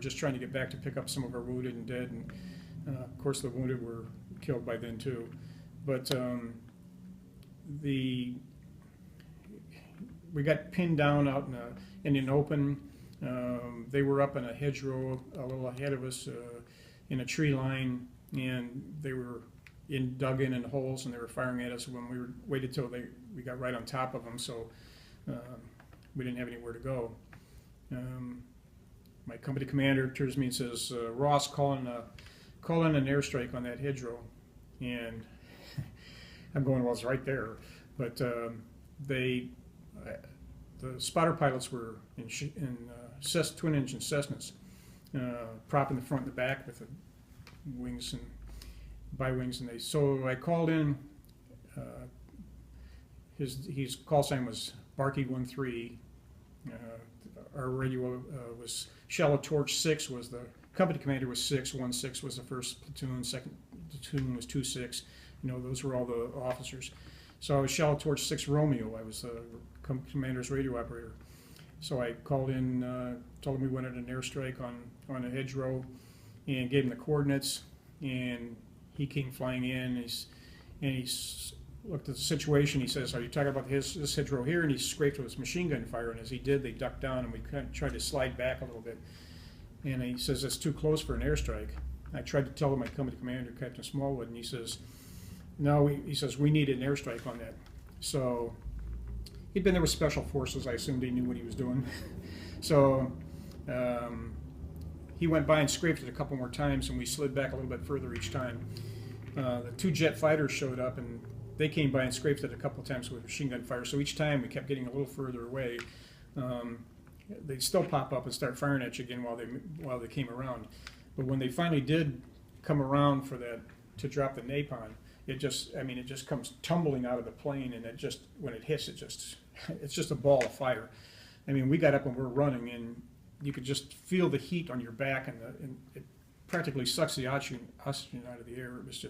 just trying to get back to pick up some of our wounded and dead, and of course the wounded were killed by then too. But we got pinned down out in an open. They were up in a hedgerow a little ahead of us in a tree line, and they were dug in holes, and they were firing at us when we waited till we got right on top of them, so we didn't have anywhere to go. My company commander turns to me and says, "Ross, call in an airstrike on that hedgerow," and I'm going, "Well, it's right there," but the spotter pilots were in twin-engine Cessnas, prop in the front and the back with the wings and bi-wings, and so I called in. His call sign was Barky 13. Our radio was Shallow Torch 6 was the company commander was 616 was the first platoon, second platoon was 26. Those were all the officers. So I was Shallow Torch 6 Romeo. I was the commander's radio operator. So I called in, told him we wanted an airstrike on a hedgerow, and gave him the coordinates. And he came flying in, and he looked at the situation. He says, "Are you talking about this hedgerow here?" And he scraped with his machine gun fire, and as he did, they ducked down, and we kind of tried to slide back a little bit. And he says, "It's too close for an airstrike." I tried to tell my company commander, Captain Smallwood, and he says, "No," he says, "we need an airstrike on that." So he'd been there with Special Forces. I assumed he knew what he was doing. So he went by and scraped it a couple more times, and we slid back a little bit further each time. The 2 jet fighters showed up, and they came by and scraped it a couple of times with machine gun fire. So each time we kept getting a little further away. They'd still pop up and start firing at you again while they came around. But when they finally did come around for that to drop the napalm, it just comes tumbling out of the plane, and when it hits, it's just a ball of fire. We got up and we're running, and you could just feel the heat on your back, and it practically sucks the oxygen out of the air. It was just